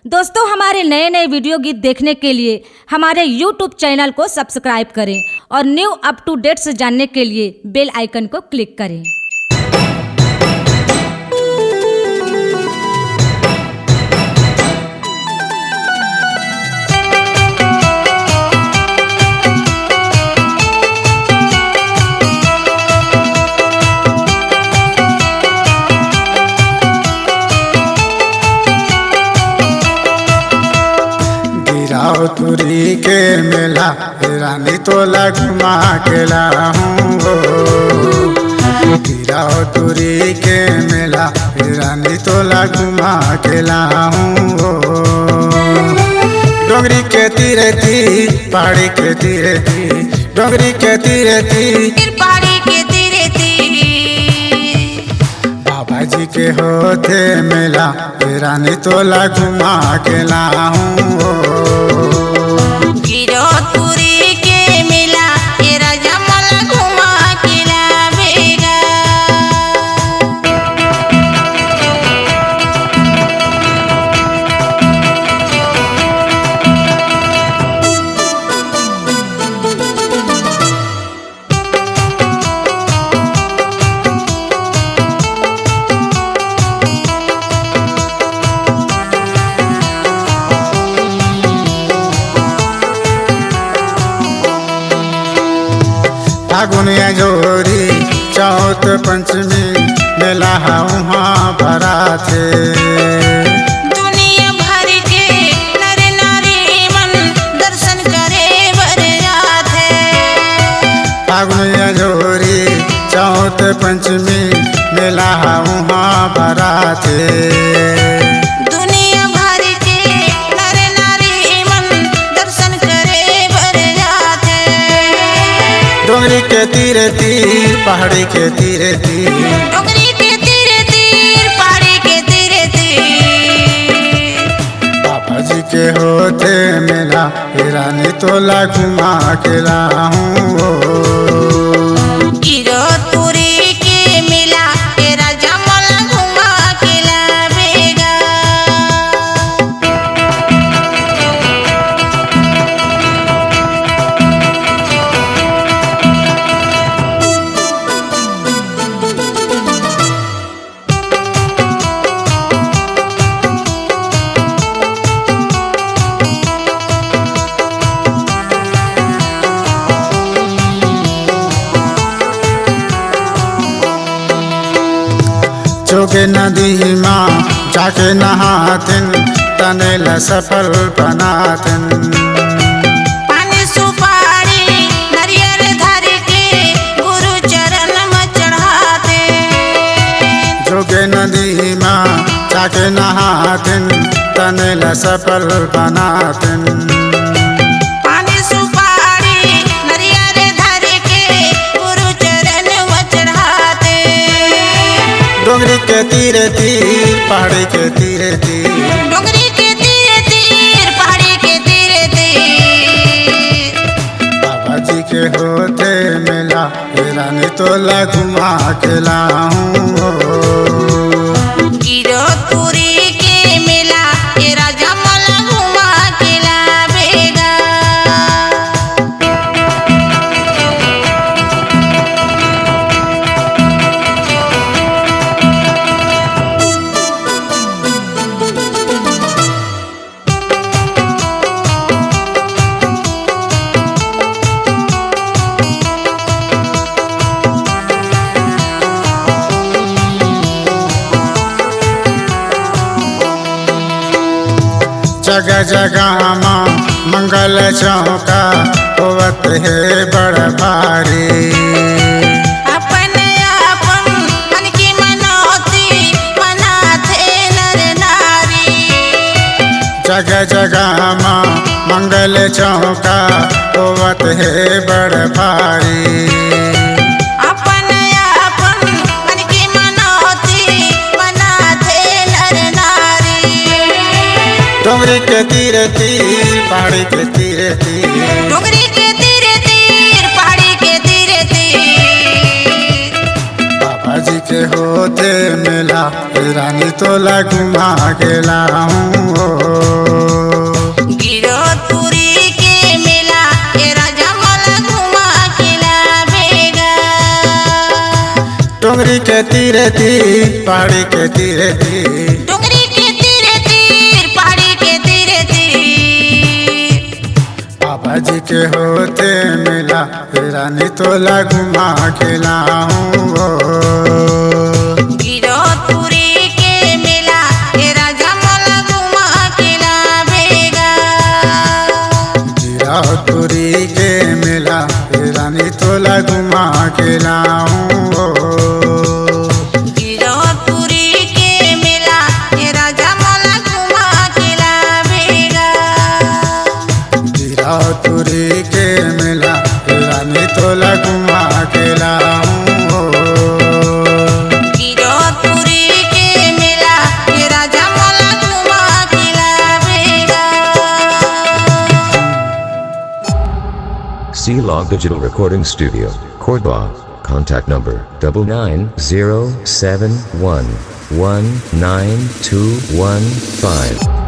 दोस्तों, हमारे नए नए वीडियो गीत देखने के लिए हमारे YouTube चैनल को सब्सक्राइब करें और न्यू अप टू डेट्स जानने के लिए बेल आइकन को क्लिक करें। तुरी के मेला रानी तोला घुमा के लाऊं गिराओ तुरी के मेला रानी तोला घुमा के लाऊं डोंगरी के तीरे तीर पहाड़ी के तीरे तीर डोंगरी के तीरे तीर पहाड़ी के तीरे तीर बाबा जी के होते मेला रानी तोला घुमा के लाऊं गिरौतपुरी के मेला ये राजा मला घुमा के लावेगा। फागुनिया जोरी चौथ पंचमी मेला वहाँ भरा थे दुनिया भर के नर नारी मन दर्शन करे बर जाते। फागुनिया जोरी चौथ पंचमी मेला वहाँ भरा थे दुनिया भर के नर नारी मन दर्शन करे बर जाते। डोंगरी के तीरे तीर पहाड़ी के तीरे तीर डोंगरी के तीरे तीर पहाड़ी के तीरे तीर बाबा जी के होते मेला रानी तोला घुमा के लाऊं गिरौतपुरी के मेला ये राजा मला घुमा के लावेगा। जोगे नदी माँ जाके नहातिन तनेल सफल बनातिन पानी सुपारी नारियल धर के गुरु चरण में चढ़ाते। जोगे नदी माँ जाके नहातिन तनेल सफल बनातिन पानी सुपारी नारियल धर के गुरु चरण में चढ़ाते। डोंगरी के तीरे तीर पहाड़ी के तीरे तीर डोंगरी के तीरे तीर पहाड़ी के तीरे तीर बाबा जी के होते मेला रानी तोला घुमा के लाऊं गिरौतपुरी के मेला ये राजा मला घुमा के लावेगा। जगह जगह माँ मंगल चौका होवत है बड़ भारी अपन अपन मन की मनौती मनाथे नर नारी। जगह जगह माँ मंगल चौका होवत है बड़ भारी अपन अपन मन की मनौती मनाथे नर नारी। डोंगरी के तीरे तीर पहाड़ी के तीरे तीर डोंगरी के तीरे तीर पहाड़ी के तीरे तीर बाबा जी के होते मेला रानी तोला घुमा के लाऊं डुंगरी के तीरे तीर पहाड़ी के तीरे तीर डुंगरी के तीरे तीर पहाड़ी के तीरे तीर बाबा जी के होते मिला रानी तोला घुमा के लाऊं गिरौदपुरी के मेला ए राजा मला घुमा के लावेगा गिरौदपुरी के मिला रानी तोला घुमा के लाऊं गिरौदपुरी के मेला ए राजा मला घुमा के लावेगा गिरौदपुरी के मिला रानी तोला घुमा के लाऊं गिरौदपुरी के मेला ए राजा मला घुमा के लावेगा C-Log Digital Recording Studio, Cordoba. Contact number 99071192115.